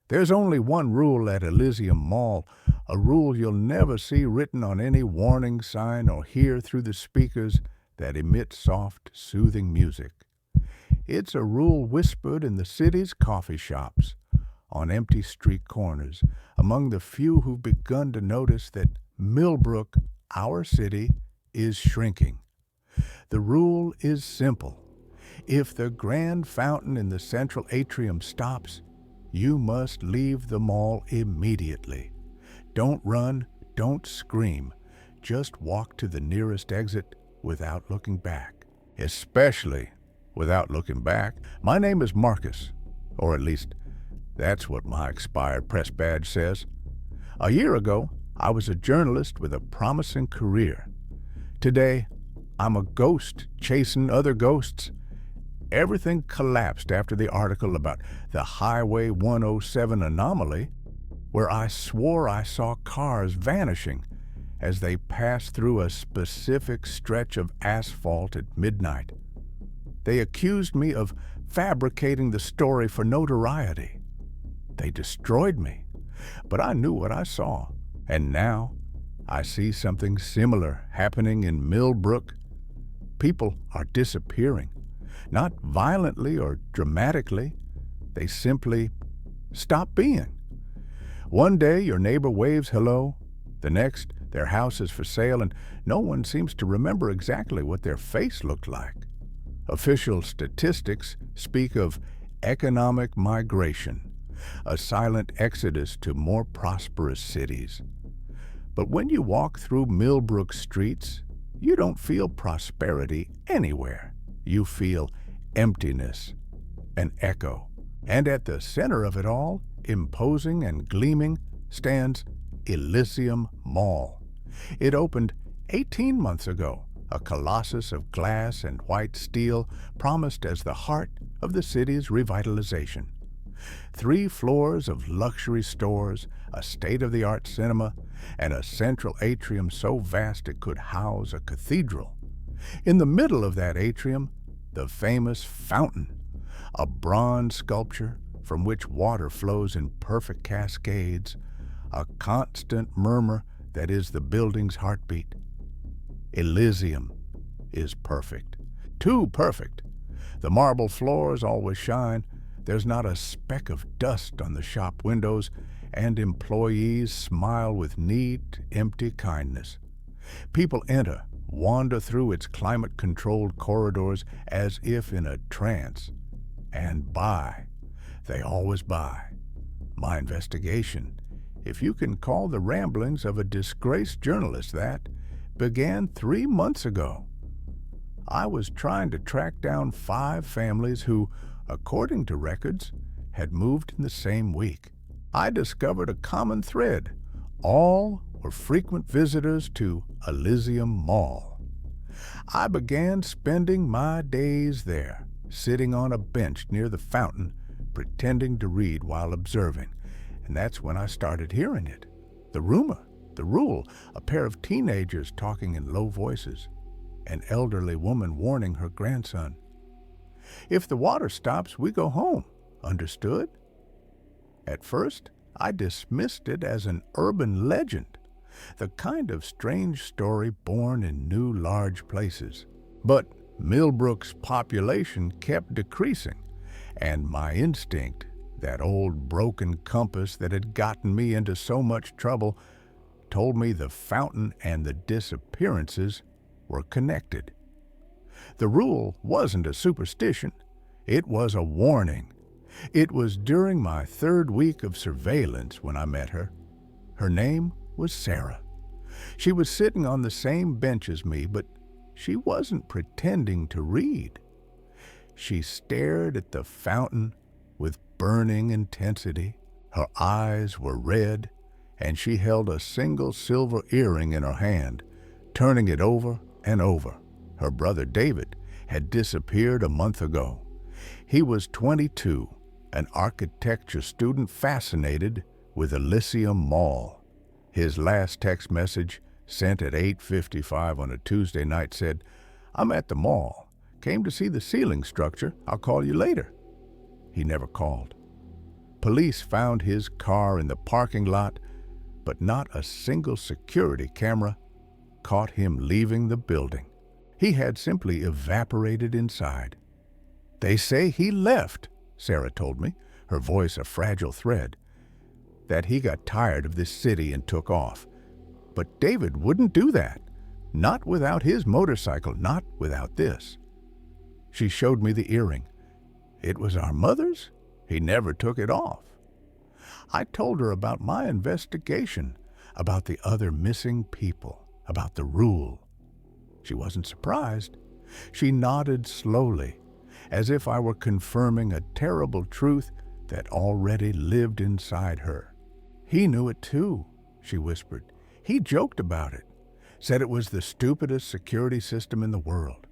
There's only one rule at Elysium Mall, a rule you'll never see written on any warning sign or hear through the speakers that emit soft, soothing music. It's a rule whispered in the city's coffee shops, on empty street corners, among the few who've begun to notice that Millbrook, our city, is shrinking. The rule is simple. If the grand fountain in the central atrium stops, you must leave the mall immediately. Don't run, don't scream. Just walk to the nearest exit without looking back. Especially without looking back. My name is Marcus, or at least that's what my expired press badge says. A year ago, I was a journalist with a promising career. Today, I'm a ghost chasing other ghosts. Everything collapsed after the article about the Highway 107 anomaly, where I swore I saw cars vanishing as they passed through a specific stretch of asphalt at midnight. They accused me of fabricating the story for notoriety. They destroyed me, but I knew what I saw, and now I see something similar happening in Millbrook. People are disappearing. Not violently or dramatically. They simply stop being. One day your neighbor waves hello, the next their house is for sale, and no one seems to remember exactly what their face looked like. Official statistics speak of economic migration, a silent exodus to more prosperous cities. But when you walk through Millbrook streets, you don't feel prosperity anywhere. You feel emptiness, an echo. And at the center of it all, imposing and gleaming, stands Elysium Mall. It opened 18 months ago, a colossus of glass and white steel promised as the heart of the city's revitalization. 3 floors of luxury stores, a state-of-the-art cinema, and a central atrium so vast it could house a cathedral. In the middle of that atrium, the famous fountain, a bronze sculpture from which water flows in perfect cascades, a constant murmur that is the building's heartbeat. Elysium is perfect. Too perfect. The marble floors always shine. There's not a speck of dust on the shop windows, and employees smile with neat, empty kindness. People enter, wander through its climate-controlled corridors as if in a trance, and buy. They always buy. My investigation, if you can call the ramblings of a disgraced journalist that, began 3 months ago. I was trying to track down 5 families who, according to records, had moved in the same week. I discovered a common thread. All were frequent visitors to Elysium Mall. I began spending my days there, sitting on a bench near the fountain, pretending to read while observing. And that's when I started hearing it. The rumor, the rule, a pair of teenagers talking in low voices, an elderly woman warning her grandson. If the water stops, we go home. Understood? At first, I dismissed it as an urban legend, the kind of strange story born in new large places. But Millbrook's population kept decreasing, and my instinct, that old broken compass that had gotten me into so much trouble, told me the fountain and the disappearances were connected. The rule wasn't a superstition. It was a warning. It was during my 3rd week of surveillance when I met her. Her name was Sarah. She was sitting on the same bench as me, but she wasn't pretending to read. She stared at the fountain with burning intensity. Her eyes were red, and she held a single silver earring in her hand, turning it over and over. Her brother David had disappeared a month ago. He was 22, an architecture student fascinated with Elysium Mall. His last text message, sent at 8:55 on a Tuesday night, said, "I'm at the mall. Came to see the ceiling structure. I'll call you later." He never called. Police found his car in the parking lot, but not a single security camera caught him leaving the building. He had simply evaporated inside. "They say he left," Sarah told me, her voice a fragile thread, "that he got tired of this city and took off. But David wouldn't do that. Not without his motorcycle, not without this." She showed me the earring. "It was our mother's? He never took it off." I told her about my investigation, about the other missing people, about the rule. She wasn't surprised. She nodded slowly, as if I were confirming a terrible truth that already lived inside her. "He knew it too," she whispered. "He joked about it, said it was the stupidest security system in the world.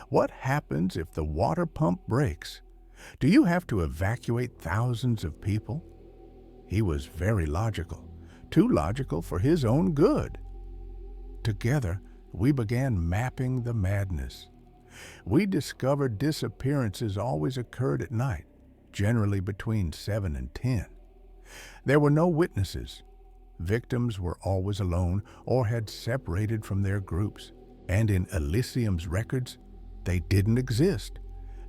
What happens if the water pump breaks? Do you have to evacuate thousands of people?" He was very logical, too logical for his own good. Together, we began mapping the madness. We discovered disappearances always occurred at night, generally between 7 and 10. There were no witnesses. Victims were always alone or had separated from their groups, and in Elysium's records, they didn't exist.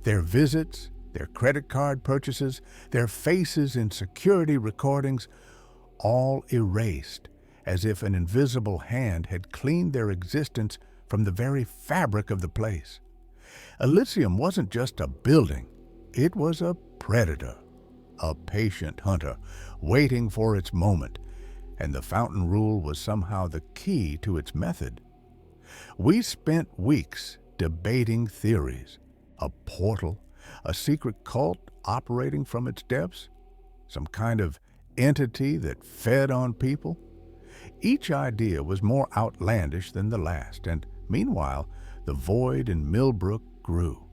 Their visits, their credit card purchases, their faces in security recordings, all erased, as if an invisible hand had cleaned their existence from the very fabric of the place. Elysium wasn't just a building, it was a predator, a patient hunter, waiting for its moment, and the fountain rule was somehow the key to its method. We spent weeks debating theories: a portal, a secret cult operating from its depths, some kind of entity that fed on people. Each idea was more outlandish than the last, and meanwhile, the void in Millbrook grew.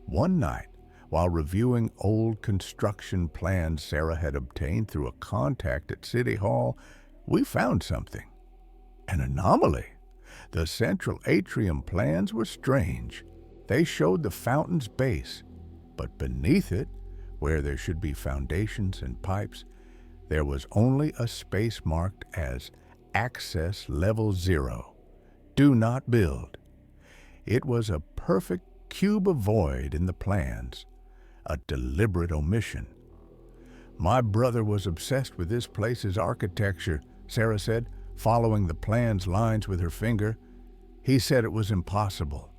One night, while reviewing old construction plans Sarah had obtained through a contact at City Hall, we found something. An anomaly. The central atrium plans were strange. They showed the fountain's base, but beneath it, where there should be foundations and pipes, there was only a space marked as Access Level 0. Do not build. It was a perfect cube of void in the plans, a deliberate omission. "My brother was obsessed with this place's architecture," Sarah said, following the plan's lines with her finger. "He said it was impossible,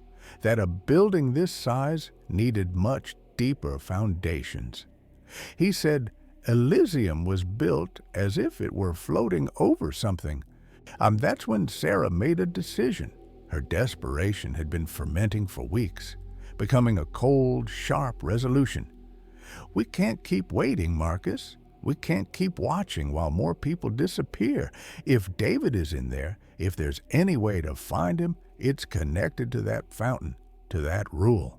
that a building this size needed much deeper foundations. He said Elysium was built as if it were floating over something. That's when Sarah made a decision. Her desperation had been fermenting for weeks, becoming a cold, sharp resolution. "We can't keep waiting, Marcus. We can't keep watching while more people disappear. If David is in there, if there's any way to find him, it's connected to that fountain, to that rule."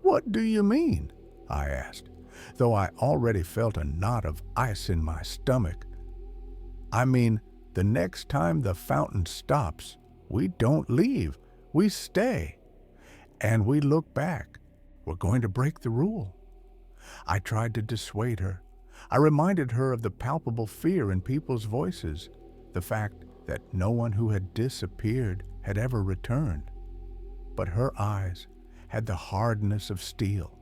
"What do you mean?" I asked, though I already felt a knot of ice in my stomach. "I mean, the next time the fountain stops, we don't leave, we stay. And we look back. We're going to break the rule." I tried to dissuade her. I reminded her of the palpable fear in people's voices, the fact that no one who had disappeared had ever returned. But her eyes had the hardness of steel.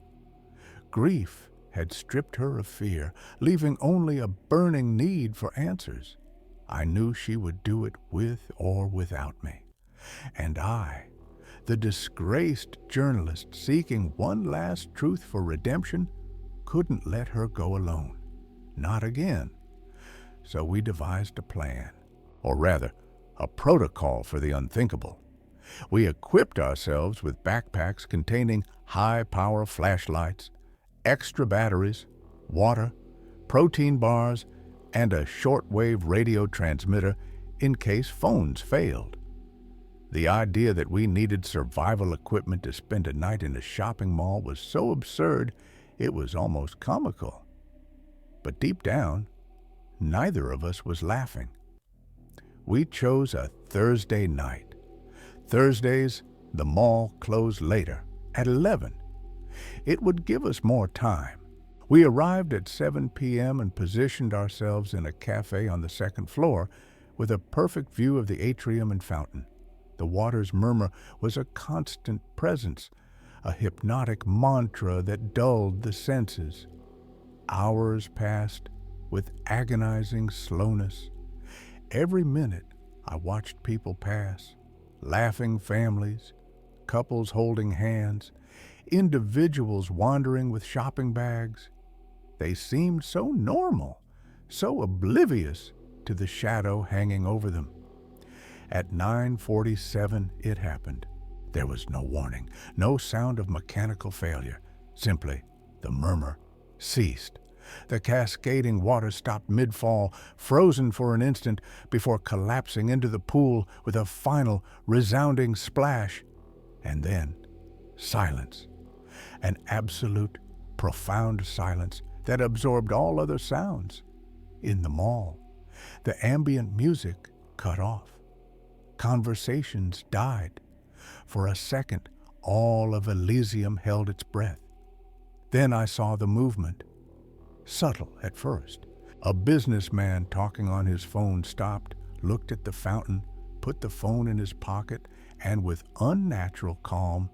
Grief had stripped her of fear, leaving only a burning need for answers. I knew she would do it with or without me. And I, the disgraced journalist seeking one last truth for redemption, couldn't let her go alone. Not again. So we devised a plan, or rather, a protocol for the unthinkable. We equipped ourselves with backpacks containing high-power flashlights, extra batteries, water, protein bars, and a shortwave radio transmitter in case phones failed. The idea that we needed survival equipment to spend a night in a shopping mall was so absurd it was almost comical. But deep down, neither of us was laughing. We chose a Thursday night. Thursdays, the mall closed later, at 11. It would give us more time. We arrived at 7 p.m. and positioned ourselves in a cafe on the second floor with a perfect view of the atrium and fountain. The water's murmur was a constant presence, a hypnotic mantra that dulled the senses. Hours passed with agonizing slowness. Every minute I watched people pass, laughing families, couples holding hands, individuals wandering with shopping bags. They seemed so normal, so oblivious to the shadow hanging over them. At 9:47 it happened. There was no warning, no sound of mechanical failure. Simply, the murmur ceased. The cascading water stopped mid-fall, frozen for an instant before collapsing into the pool with a final, resounding splash. And then, silence. An absolute, profound silence that absorbed all other sounds. In the mall, the ambient music cut off. Conversations died. For a second, all of Elysium held its breath. Then I saw the movement. Subtle at first. A businessman talking on his phone stopped, looked at the fountain, put the phone in his pocket, and with unnatural calm,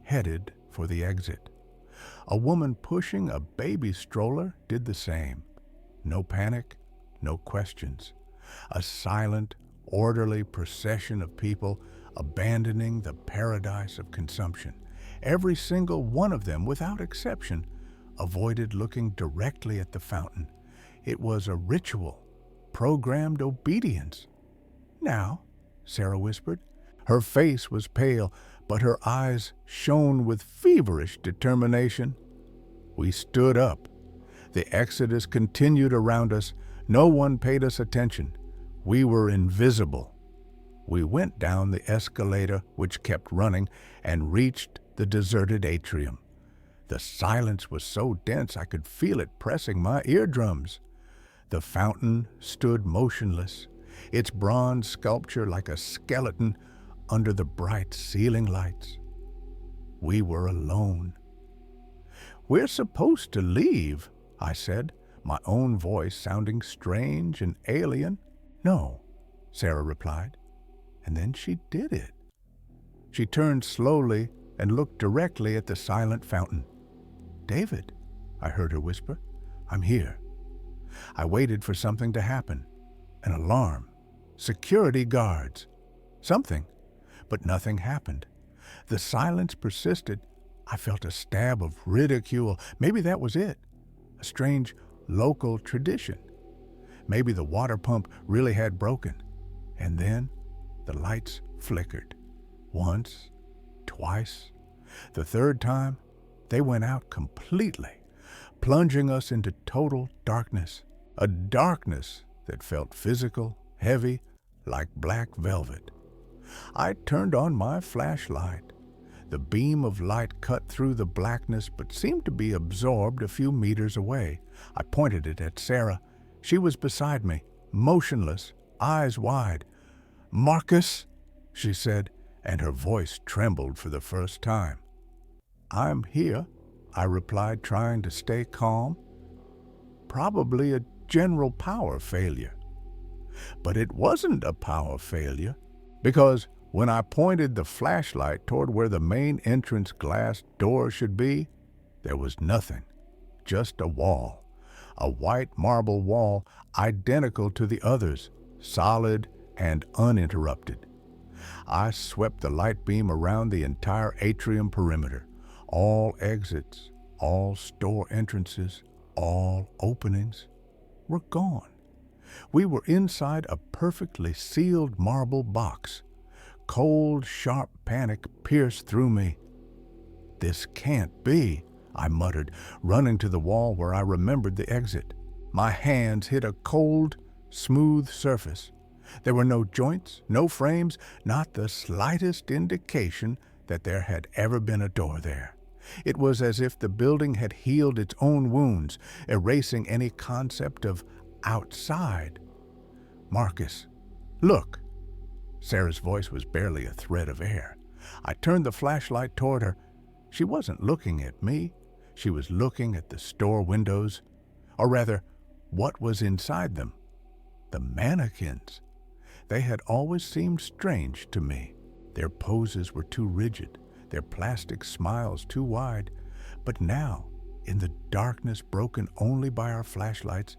headed for the exit. A woman pushing a baby stroller did the same. No panic, no questions. A silent, orderly procession of people abandoning the paradise of consumption. Every single one of them, without exception, avoided looking directly at the fountain. It was a ritual, programmed obedience. "Now," Sarah whispered. Her face was pale, but her eyes shone with feverish determination. We stood up. The exodus continued around us. No one paid us attention. We were invisible. We went down the escalator, which kept running, and reached the deserted atrium. The silence was so dense I could feel it pressing my eardrums. The fountain stood motionless, its bronze sculpture like a skeleton under the bright ceiling lights. We were alone. "We're supposed to leave," I said, my own voice sounding strange and alien. "No," Sarah replied, and then she did it. She turned slowly and looked directly at the silent fountain. "David," I heard her whisper, "I'm here." I waited for something to happen. An alarm. Security guards. Something. But nothing happened. The silence persisted. I felt a stab of ridicule. Maybe that was it. A strange local tradition. Maybe the water pump really had broken. And then the lights flickered. Once, twice. The third time, they went out completely, plunging us into total darkness. A darkness that felt physical, heavy, like black velvet. I turned on my flashlight. The beam of light cut through the blackness but seemed to be absorbed a few meters away. I pointed it at Sarah. She was beside me, motionless, eyes wide. "Marcus," she said, and her voice trembled for the first time. "I'm here," I replied, trying to stay calm. "Probably a general power failure." But it wasn't a power failure, because when I pointed the flashlight toward where the main entrance glass door should be, there was nothing, just a wall, a white marble wall identical to the others, solid and uninterrupted. I swept the light beam around the entire atrium perimeter. All exits, all store entrances, all openings were gone. We were inside a perfectly sealed marble box. Cold, sharp panic pierced through me. "This can't be," I muttered, running to the wall where I remembered the exit. My hands hit a cold, smooth surface. There were no joints, no frames, not the slightest indication that there had ever been a door there. It was as if the building had healed its own wounds, erasing any concept of outside. "Marcus, look." Sarah's voice was barely a thread of air. I turned the flashlight toward her. She wasn't looking at me. She was looking at the store windows, or rather, what was inside them. The mannequins. They had always seemed strange to me. Their poses were too rigid, their plastic smiles too wide. But now, in the darkness broken only by our flashlights,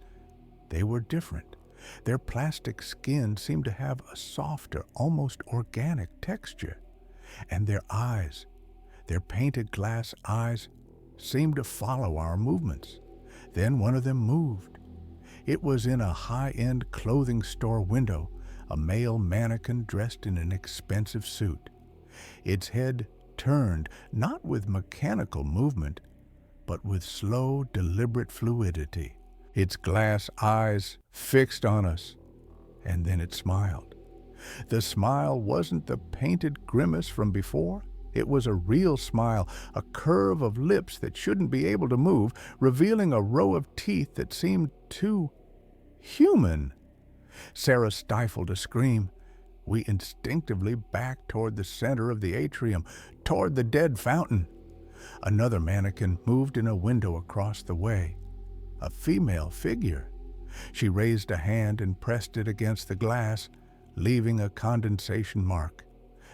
they were different. Their plastic skin seemed to have a softer, almost organic texture. And their eyes, their painted glass eyes, seemed to follow our movements. Then one of them moved. It was in a high-end clothing store window, a male mannequin dressed in an expensive suit. Its head turned, not with mechanical movement, but with slow, deliberate fluidity. Its glass eyes fixed on us, and then it smiled. The smile wasn't the painted grimace from before. It was a real smile, a curve of lips that shouldn't be able to move, revealing a row of teeth that seemed too human. Sarah stifled a scream. We instinctively backed toward the center of the atrium, toward the dead fountain. Another mannequin moved in a window across the way. A female figure. She raised a hand and pressed it against the glass, leaving a condensation mark.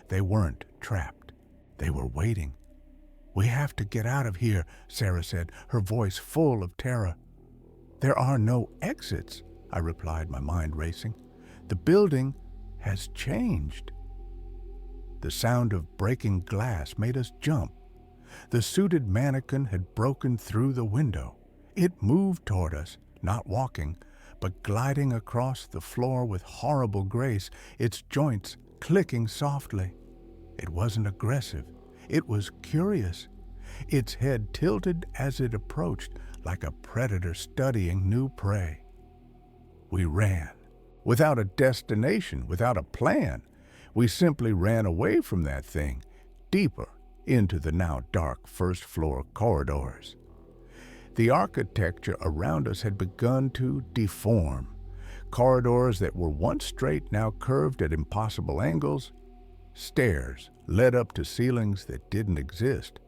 They weren't trapped. They were waiting. "We have to get out of here," Sarah said, her voice full of terror. "There are no exits," I replied, my mind racing. "The building has changed." The sound of breaking glass made us jump. The suited mannequin had broken through the window. It moved toward us, not walking, but gliding across the floor with horrible grace, its joints clicking softly. It wasn't aggressive. It was curious. Its head tilted as it approached, like a predator studying new prey. We ran. Without a destination, without a plan. We simply ran away from that thing, deeper into the now dark first-floor corridors. The architecture around us had begun to deform. Corridors that were once straight now curved at impossible angles. Stairs led up to ceilings that didn't exist.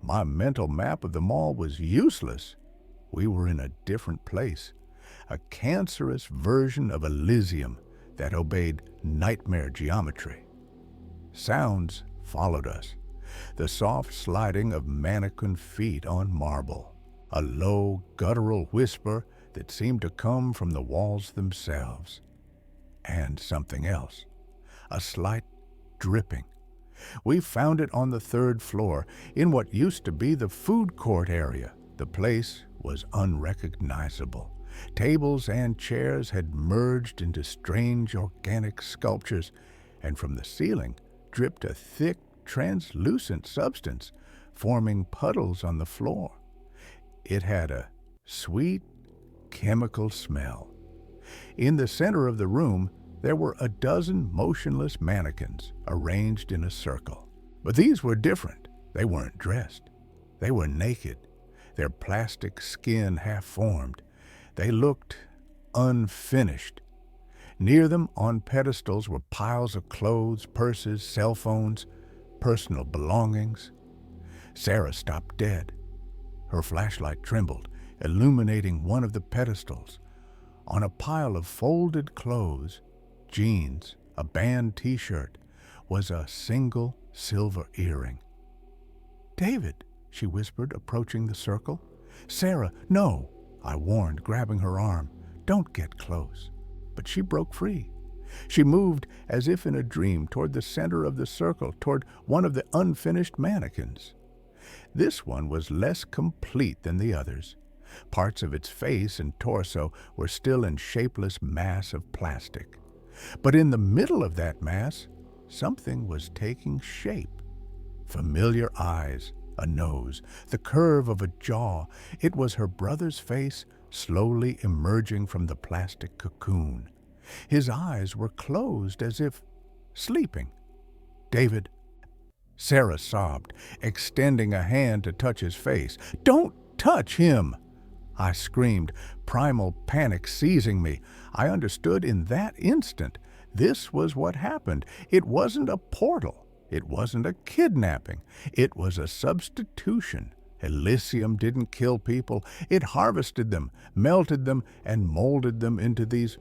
My mental map of the mall was useless. We were in a different place, a cancerous version of Elysium that obeyed nightmare geometry. Sounds followed us, the soft sliding of mannequin feet on marble, a low, guttural whisper that seemed to come from the walls themselves. And something else, a slight dripping. We found it on the third floor, in what used to be the food court area. The place was unrecognizable. Tables and chairs had merged into strange organic sculptures, and from the ceiling dripped a thick, translucent substance, forming puddles on the floor. It had a sweet, chemical smell. In the center of the room, there were a dozen motionless mannequins arranged in a circle. But these were different. They weren't dressed. They were naked, their plastic skin half-formed. They looked unfinished. Near them, on pedestals, were piles of clothes, purses, cell phones, personal belongings. Sarah stopped dead. Her flashlight trembled, illuminating one of the pedestals. On a pile of folded clothes, jeans, a band t-shirt, was a single silver earring. "David," she whispered, approaching the circle. "Sarah, no," I warned, grabbing her arm. "Don't get close." But she broke free. She moved as if in a dream toward the center of the circle, toward one of the unfinished mannequins. This one was less complete than the others. Parts of its face and torso were still in shapeless mass of plastic. But in the middle of that mass, something was taking shape. Familiar eyes, a nose, the curve of a jaw. It was her brother's face slowly emerging from the plastic cocoon. His eyes were closed as if sleeping. "David," Sarah sobbed, extending a hand to touch his face. "Don't touch him!" I screamed, primal panic seizing me. I understood in that instant. This was what happened. It wasn't a portal. It wasn't a kidnapping. It was a substitution, Elysium didn't kill people. It harvested them, melted them, and molded them into these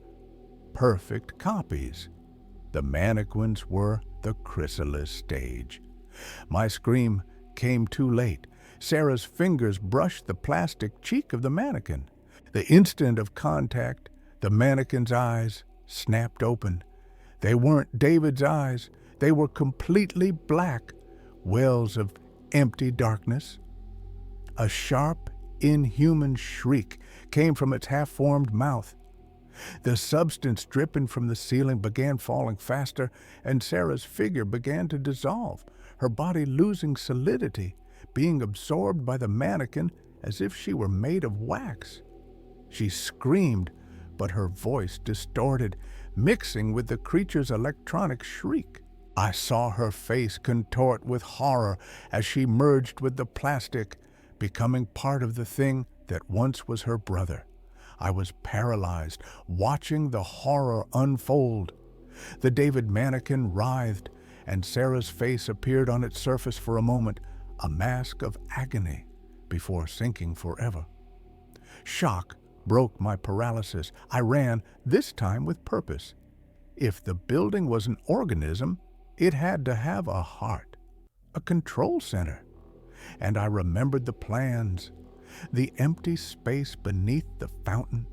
perfect copies. The mannequins were the chrysalis stage. My scream came too late. Sarah's fingers brushed the plastic cheek of the mannequin. The instant of contact, the mannequin's eyes snapped open. They weren't David's eyes. They were completely black, wells of empty darkness. A sharp, inhuman shriek came from its half-formed mouth. The substance dripping from the ceiling began falling faster, and Sarah's figure began to dissolve, her body losing solidity, being absorbed by the mannequin as if she were made of wax. She screamed, but her voice distorted, mixing with the creature's electronic shriek. I saw her face contort with horror as she merged with the plastic, becoming part of the thing that once was her brother. I was paralyzed, watching the horror unfold. The David mannequin writhed, and Sarah's face appeared on its surface for a moment, a mask of agony, before sinking forever. Shock broke my paralysis. I ran, this time with purpose. If the building was an organism, it had to have a heart, a control center. And I remembered the plans. The empty space beneath the fountain.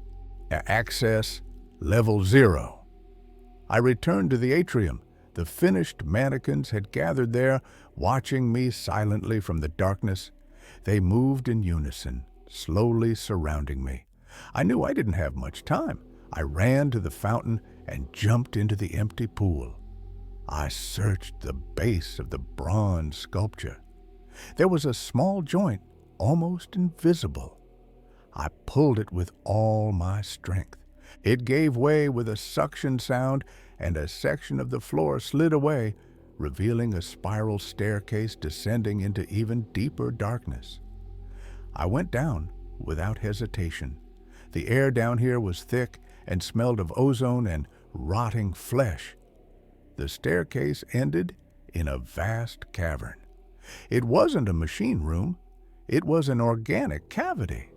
Access level 0. I returned to the atrium. The finished mannequins had gathered there, watching me silently from the darkness. They moved in unison, slowly surrounding me. I knew I didn't have much time. I ran to the fountain and jumped into the empty pool. I searched the base of the bronze sculpture. There was a small joint, almost invisible. I pulled it with all my strength. It gave way with a suction sound, and a section of the floor slid away, revealing a spiral staircase descending into even deeper darkness. I went down without hesitation. The air down here was thick and smelled of ozone and rotting flesh. The staircase ended in a vast cavern. It wasn't a machine room. It was an organic cavity.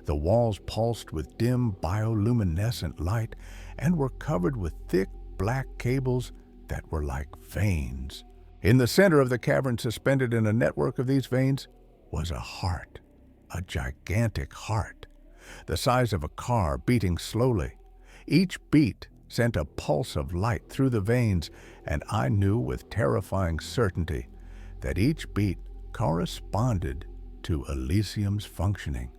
The walls pulsed with dim bioluminescent light and were covered with thick black cables that were like veins. In the center of the cavern, suspended in a network of these veins, was a heart, a gigantic heart, the size of a car beating slowly. Each beat sent a pulse of light through the veins, and I knew with terrifying certainty that each beat corresponded to Elysium's functioning.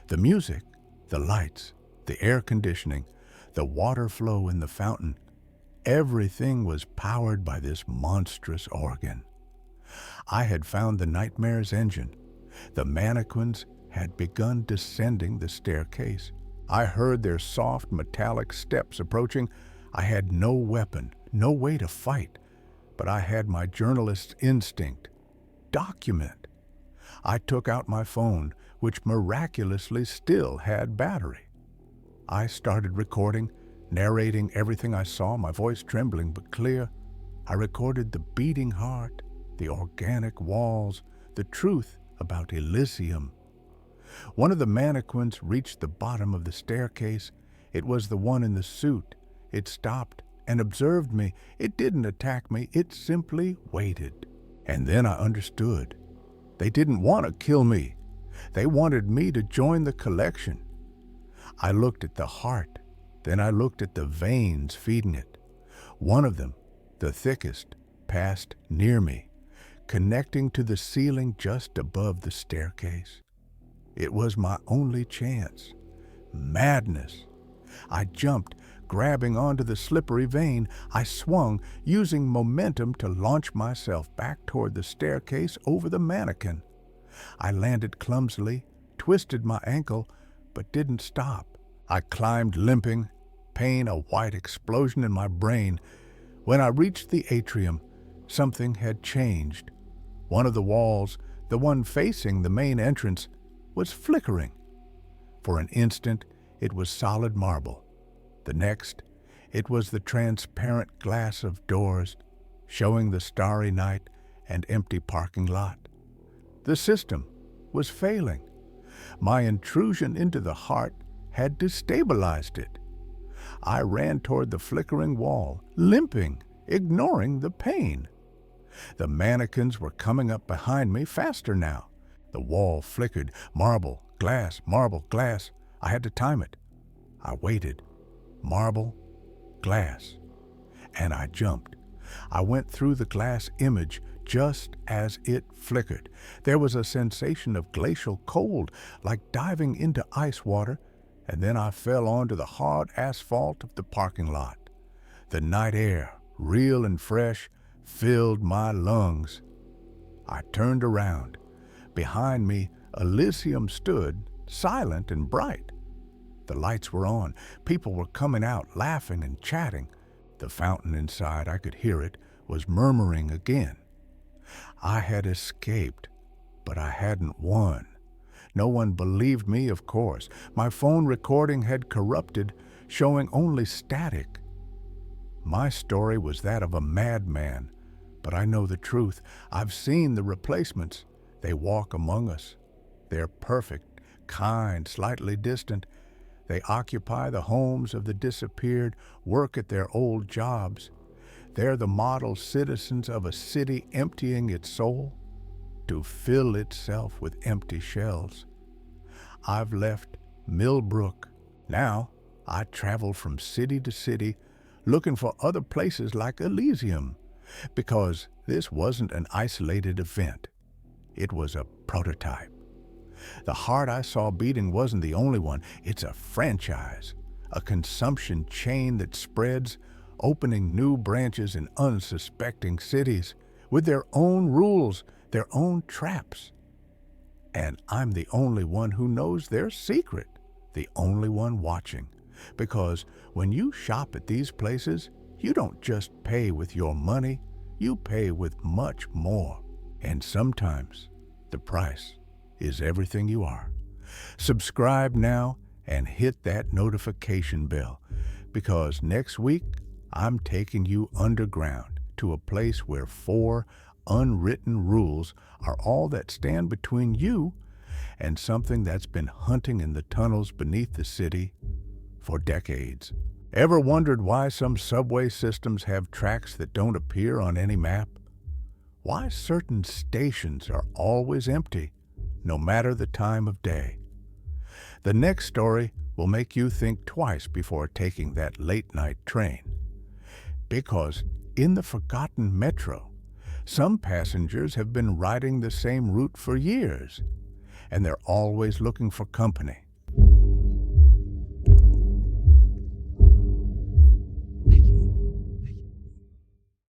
The music, the lights, the air conditioning, the water flow in the fountain, everything was powered by this monstrous organ. I had found the nightmare's engine. The mannequins had begun descending the staircase. I heard their soft metallic steps approaching. I had no weapon, no way to fight, but I had my journalist's instinct. Document. I took out my phone, which miraculously still had battery. I started recording, narrating everything I saw, my voice trembling but clear. I recorded the beating heart, the organic walls, the truth about Elysium. One of the mannequins reached the bottom of the staircase. It was the one in the suit. It stopped and observed me. It didn't attack me. It simply waited. And then I understood. They didn't want to kill me. They wanted me to join the collection. I looked at the heart. Then I looked at the veins feeding it. One of them, the thickest, passed near me, connecting to the ceiling just above the staircase. It was my only chance. Madness. I jumped, grabbing onto the slippery vein. I swung, using momentum to launch myself back toward the staircase over the mannequin. I landed clumsily, twisted my ankle, but didn't stop. I climbed limping, pain a white explosion in my brain. When I reached the atrium, something had changed. One of the walls, the one facing the main entrance, was flickering. For an instant, it was solid marble. The next, it was the transparent glass of doors, showing the starry night and empty parking lot. The system, was failing. My intrusion into the heart had destabilized it. I ran toward the flickering wall, limping, ignoring the pain. The mannequins were coming up behind me faster now. The wall flickered, marble, glass, marble, glass. I had to time it. I waited. Marble, glass. And I jumped. I went through the glass image just as it flickered. There was a sensation of glacial cold, like diving into ice water, and then I fell onto the hard asphalt of the parking lot. The night air, real and fresh, filled my lungs. I turned around. Behind me, Elysium stood, silent and bright. The lights were on. People were coming out, laughing and chatting. The fountain inside, I could hear it, was murmuring again. I had escaped, but I hadn't won. No one believed me, of course. My phone recording had corrupted, showing only static. My story was that of a madman, but I know the truth. I've seen the replacements. They walk among us. They're perfect, kind, slightly distant. They occupy the homes of the disappeared, work at their old jobs. They're the model citizens of a city emptying its soul to fill itself with empty shells. I've left Millbrook. Now I travel from city to city looking for other places like Elysium, because this wasn't an isolated event. It was a prototype. The heart I saw beating wasn't the only one. It's a franchise, a consumption chain that spreads, opening new branches in unsuspecting cities with their own rules, their own traps. And I'm the only one who knows their secret, the only one watching. Because when you shop at these places, you don't just pay with your money, you pay with much more. And sometimes the price is everything you are. Subscribe now and hit that notification bell, because next week I'm taking you underground to a place where 4 unwritten rules are all that stand between you and something that's been hunting in the tunnels beneath the city for decades. Ever wondered why some subway systems have tracks that don't appear on any map? Why certain stations are always empty, no matter the time of day? The next story will make you think twice before taking that late-night train. Because in the forgotten metro, some passengers have been riding the same route for years, and they're always looking for company.